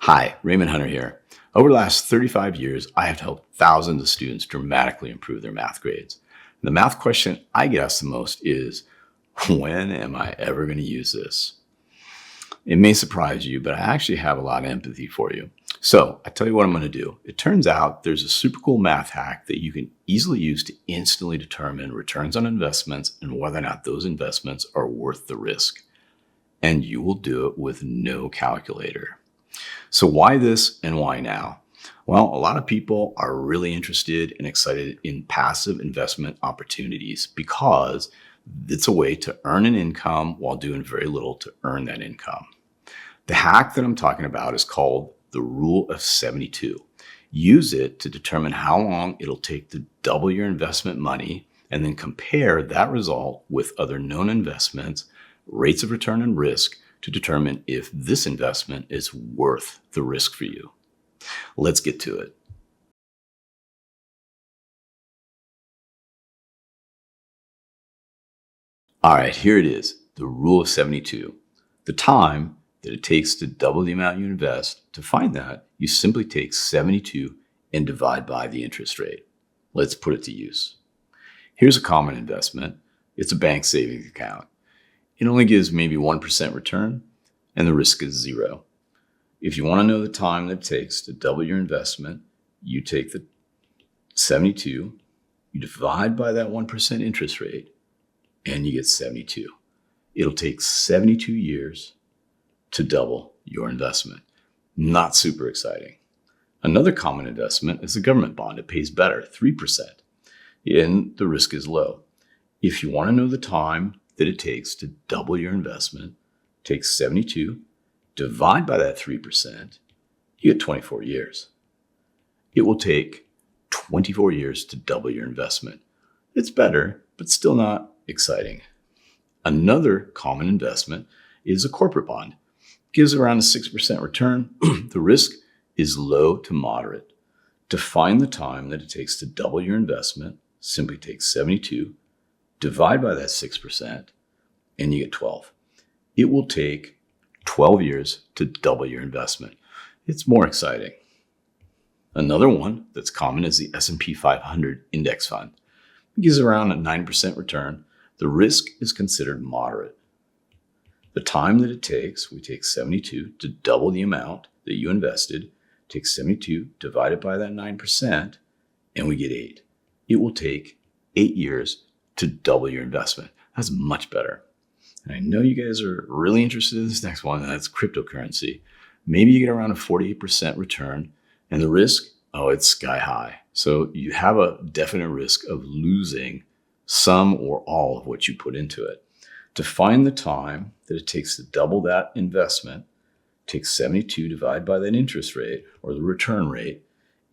Hi, Raymond Hunter here. Over the last 35 years, I have helped thousands of students dramatically improve their math grades. The math question I get asked the most is, when am I ever going to use this? It may surprise you, but I actually have a lot of empathy for you. So I tell you what I'm going to do. It turns out there's a super cool math hack that you can easily use to instantly determine returns on investments and whether or not those investments are worth the risk. And you will do it with no calculator. So why this and why now? Well, a lot of people are really interested and excited in passive investment opportunities because it's a way to earn an income while doing very little to earn that income. The hack that I'm talking about is called the rule of 72. Use it to determine how long it'll take to double your investment money and then compare that result with other known investments, rates of return and risk, to determine if this investment is worth the risk for you. Let's get to it. All right, here it is, the rule of 72. The time that it takes to double the amount you invest. To find that, you simply take 72 and divide by the interest rate. Let's put it to use. Here's a common investment. It's a bank savings account. It only gives maybe 1% return, and the risk is zero. If you want to know the time that it takes to double your investment, you take the 72, you divide by that 1% interest rate, and you get 72. It'll take 72 years to double your investment. Not super exciting. Another common investment is a government bond. It pays better, 3%, and the risk is low. If you want to know the time that it takes to double your investment, take 72, divide by that 3%, you get 24 years. It will take 24 years to double your investment. It's better, but still not exciting. Another common investment is a corporate bond. It gives around a 6% return. The risk is low to moderate. To find the time that it takes to double your investment, simply take 72, divide by that 6%, and you get 12. It will take 12 years to double your investment. It's more exciting. Another one that's common is the S&P 500 index fund. It gives around a 9% return. The risk is considered moderate. The time that it takes, we take 72 to double the amount that you invested, take 72 divided by that 9%, and we get 8. It will take 8 years to double your investment. That's much better. And I know you guys are really interested in this next one, and that's cryptocurrency. Maybe you get around a 48% return, and the risk, it's sky high. So you have a definite risk of losing some or all of what you put into it. To find the time that it takes to double that investment, take 72, divide by that interest rate or the return rate,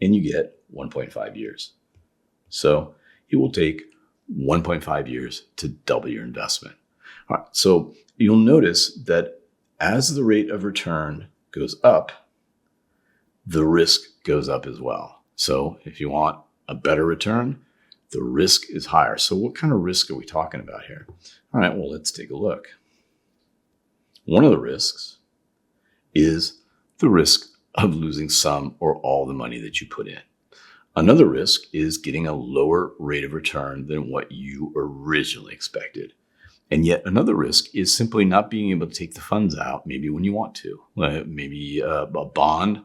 and you get 1.5 years. So it will take 1.5 years to double your investment. All right, so you'll notice that as the rate of return goes up, the risk goes up as well. So if you want a better return, the risk is higher. So what kind of risk are we talking about here? All right, well, let's take a look. One of the risks is the risk of losing some or all the money that you put in. Another risk is getting a lower rate of return than what you originally expected. And yet another risk is simply not being able to take the funds out maybe when you want to. Maybe a bond,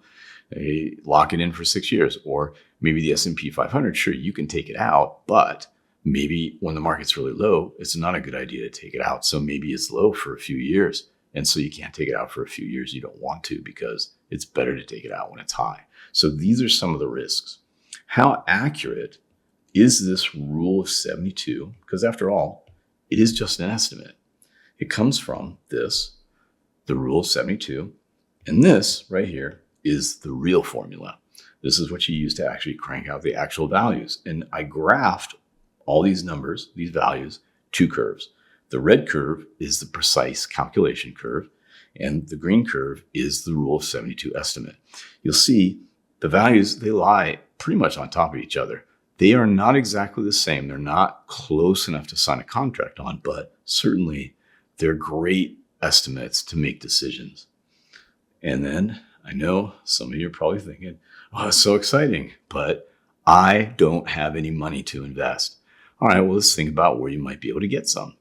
lock it in for 6 years, or maybe the S&P 500. Sure, you can take it out, but maybe when the market's really low, it's not a good idea to take it out. So maybe it's low for a few years, and so you can't take it out for a few years. You don't want to because it's better to take it out when it's high. So these are some of the risks. How accurate is this rule of 72? Because after all, it is just an estimate. It comes from this, the rule of 72, and this right here is the real formula. This is what you use to actually crank out the actual values. And I graphed all these numbers, these values, 2 curves. The red curve is the precise calculation curve, and the green curve is the rule of 72 estimate. You'll see the values, they lie pretty much on top of each other. They are not exactly the same. They're not close enough to sign a contract on, but certainly they're great estimates to make decisions. And then I know some of you are probably thinking, oh, that's so exciting, but I don't have any money to invest. All right, well, let's think about where you might be able to get some.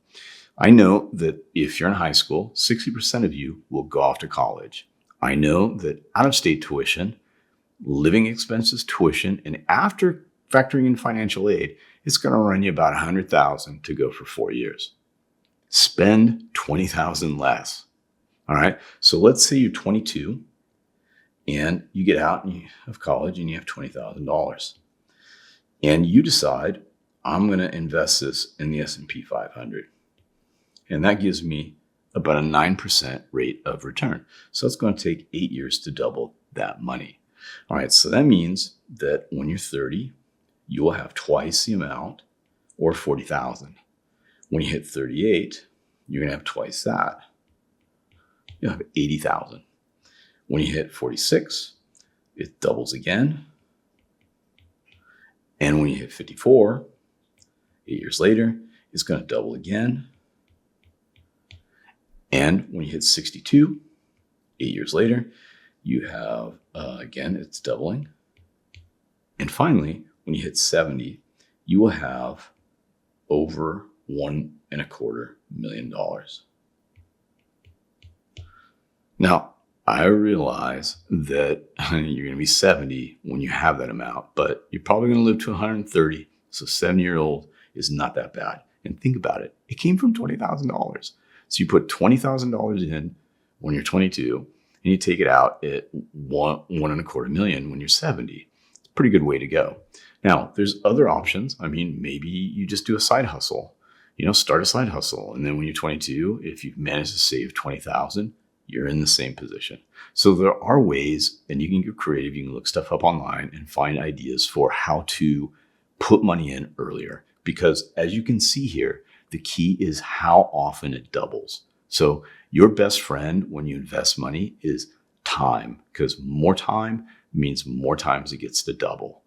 I know that if you're in high school, 60% of you will go off to college. I know that out-of-state tuition, living expenses, tuition, and after factoring in financial aid, it's going to run you about $100,000 to go for 4 years. Spend $20,000 less. All right. So let's say you're 22 and you get out of college and you have $20,000, and you decide, I'm going to invest this in the S&P 500, and that gives me about a 9% rate of return. So it's going to take 8 years to double that money. All right. So that means that when you're 30, you will have twice the amount, or 40,000. When you hit 38, you're going to have twice that. You'll have 80,000. When you hit 46, it doubles again. And when you hit 54, 8 years later, it's going to double again. And when you hit 62, 8 years later, you have, again, it's doubling. And finally, when you hit 70, you will have over $1.25 million. Now, I realize that you're going to be 70 when you have that amount, but you're probably going to live to 130. So 7-year-old is not that bad. And think about it. It came from $20,000. So you put $20,000 in when you're 22 and you take it out at $1.25 million when you're 70. It's a pretty good way to go. Now, there's other options. I mean, maybe you just do a side hustle. Start a side hustle. And then when you're 22, if you've managed to save 20,000, you're in the same position. So there are ways, and you can get creative. You can look stuff up online and find ideas for how to put money in earlier. Because as you can see here, the key is how often it doubles. So your best friend when you invest money is time, because more time means more times it gets to double.